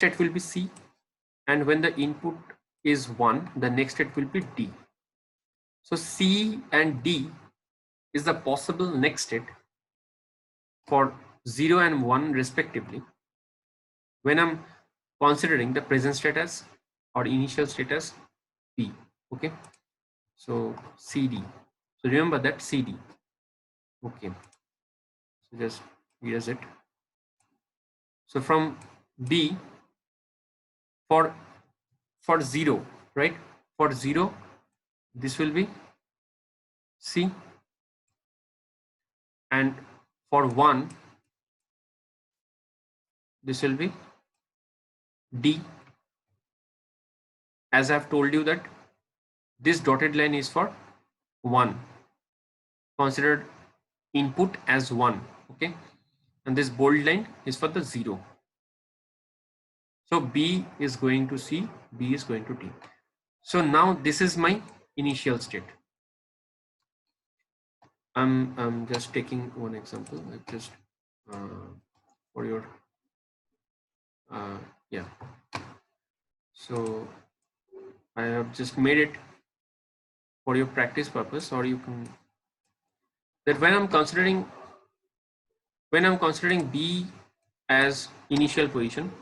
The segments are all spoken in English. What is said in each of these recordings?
state will be C, and when the input is 1, the next state will be D. So C and D is the possible next state for 0 and 1 respectively when I'm considering the present state as or initial state as P. Okay, so CD. So remember that CD. Okay, so just erase it. So from B for 0, right? For 0, this will be C, and for 1, this will be D. As I've told you that this dotted line is for 1, considered input as 1, okay, and this bold line is for the 0. So B is going to C, B is going to D. So now this is my initial state. I'm just taking one example. I just for your yeah. So I have just made it for your practice purpose, or you can that when I'm considering B as initial position,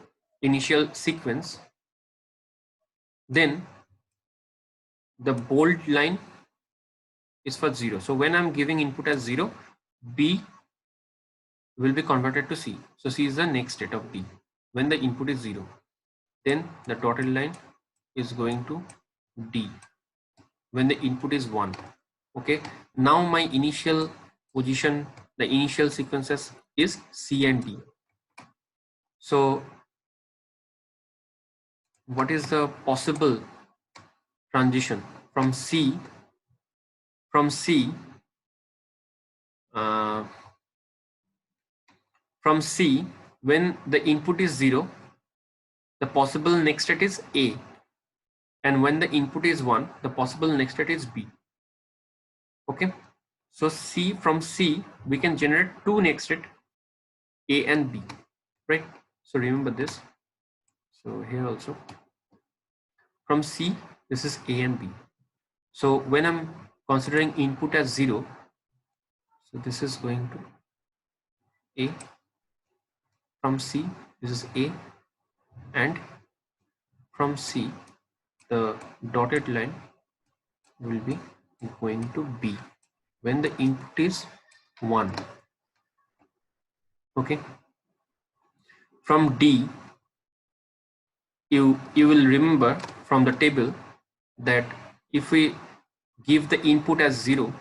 initial sequence, then the bold line is for 0. So when I'm giving input as 0, B will be converted to C. So C is the next state of D. When the input is 0, then the dotted line is going to D when the input is 1. Okay, now my initial position, the initial sequences is C and D. So what is the possible transition from C when the input is 0, the possible next state is A, and when the input is 1, the possible next state is B. Okay, so from C we can generate two next state, A and B, right? So remember this. So here also from C, this is A and B. So when I'm considering input as 0, so this is going to A. From C, this is A, and from C, the dotted line will be going to B when the input is 1. Okay. From D, you will remember from the table that if we give the input as 0,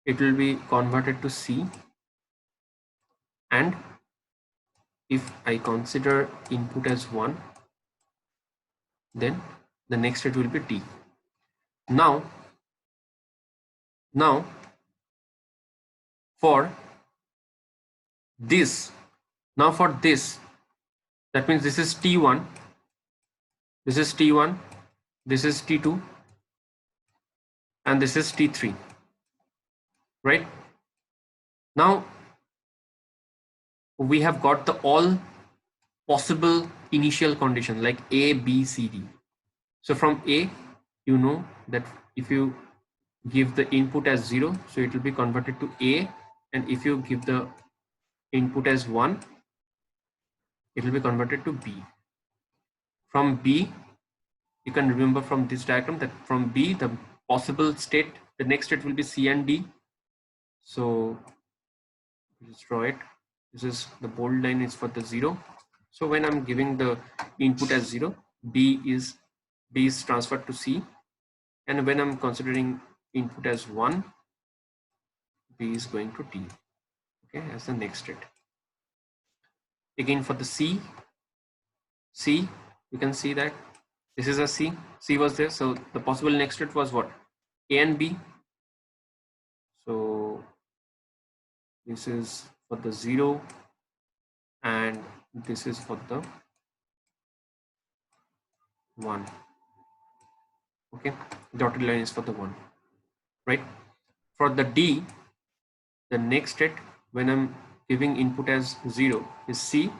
it will be converted to C, and if I consider input as 1, then the next state will be D. Now for this, that means this is T1, this is T1, this is T2, and this is T3, right? Now we have got the all possible initial condition like A, B, C, D. So from A, you know that if you give the input as 0, so it will be converted to A, and if you give the input as 1, it will be converted to B. From B, you can remember from this diagram that from B, the possible state, the next state will be C and D. So let's draw it. This is the bold line is for the 0. So when I'm giving the input as 0, B is transferred to C, and when I'm considering input as 1, B is going to D, okay, as the next state. Again for the C, you can see that this is a C was there, so the possible next state was what? A and B. So this is for the 0, and this is for the 1. Okay, dotted line is for the 1, right? For the D, the next state when I'm giving input as 0 is C,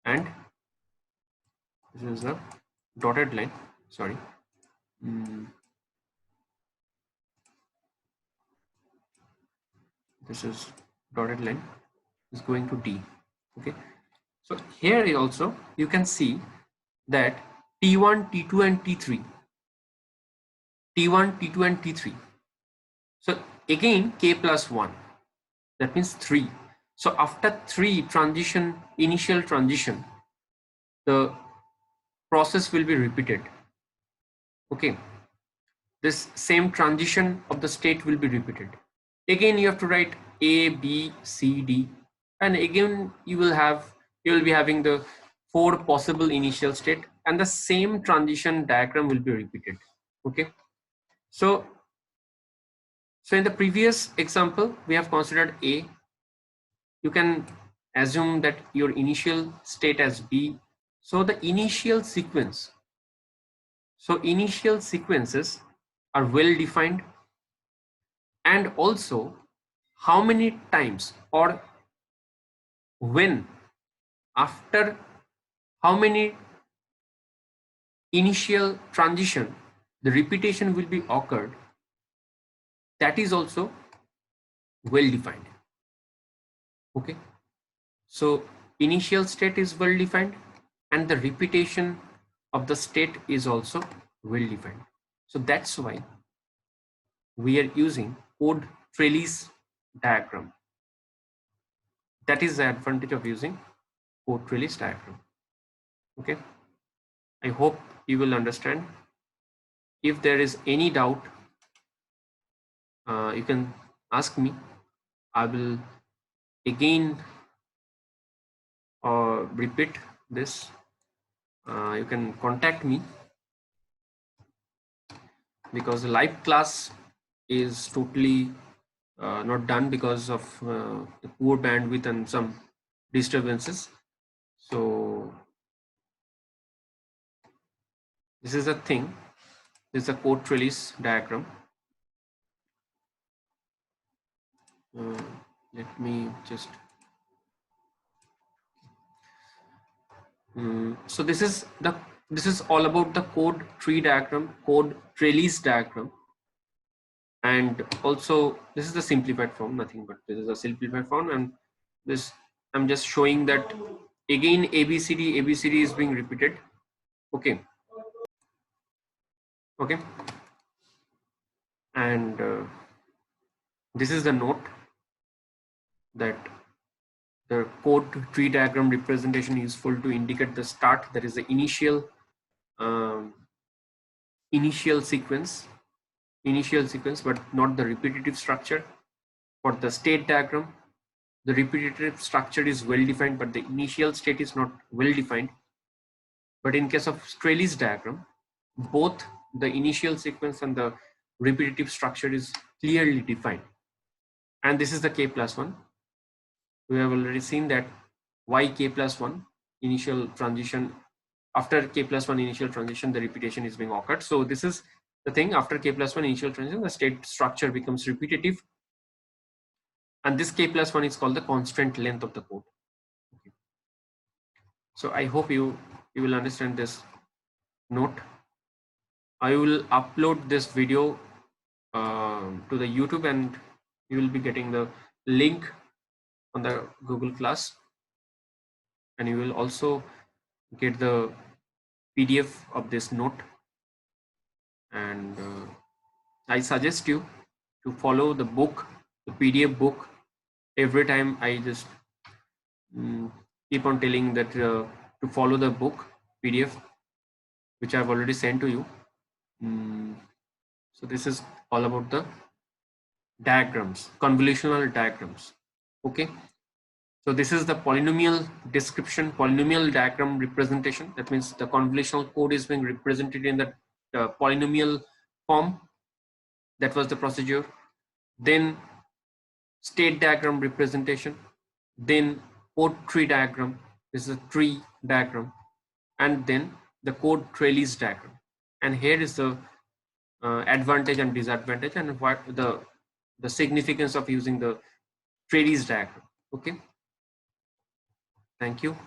and This is the dotted line, sorry. This is dotted line is going to D. Okay, so here also you can see that T1, T2 and T3, T1, T2 and T3. So again K plus 1, that means 3. So after 3 transition, initial transition, the process will be repeated. Okay, this same transition of the state will be repeated. Again you have to write A, B, C, D, and again you will be having the 4 possible initial state, and the same transition diagram will be repeated. Okay, so in the previous example we have considered A. You can assume that your initial state as B. So the initial sequence, so initial sequences are well defined, and also how many times or when, after how many initial transition the repetition will be occurred, that is also well defined. Okay, so initial state is well defined and the repetition of the state is also well defined. So that's why we are using code trellis diagram. That is the advantage of using code trellis diagram. Okay, I hope you will understand. If there is any doubt, you can ask me. I will again repeat this. You can contact me, because the live class is totally not done because of the poor bandwidth and some disturbances. So this is a thing. This is a code trellis diagram. Let me just. So this is all about the code tree diagram, code trellis diagram, and also this is the simplified form. Nothing but this is a simplified form, and this I'm just showing that again ABCD is being repeated. Okay. Okay, and this is the note that the code tree diagram representation is useful to indicate the start, that is the initial sequence, but not the repetitive structure. For the state diagram, the repetitive structure is well defined, but the initial state is not well defined. But in case of trellis diagram, both the initial sequence and the repetitive structure is clearly defined. And this is the K plus 1. We have already seen that why K plus 1 initial transition, after K plus 1 initial transition, the repetition is being occurred. So this is the thing, after K plus 1 initial transition, the state structure becomes repetitive. And this K plus 1 is called the constant length of the code. Okay. So I hope you will understand this note. I will upload this video to the YouTube, and you will be getting the link on the Google Class, and you will also get the PDF of this note. And I suggest you to follow the book, the PDF book. Every time I just keep on telling that to follow the book PDF, which I've already sent to you. So this is all about the diagrams, convolutional diagrams. Okay, so this is the polynomial description, polynomial diagram representation. That means the convolutional code is being represented in the polynomial form. That was the procedure. Then state diagram representation, then code tree diagram. This is a tree diagram, and then the code trellis diagram. And here is the advantage and disadvantage, and what the significance of using the trellis diagram. Okay, thank you.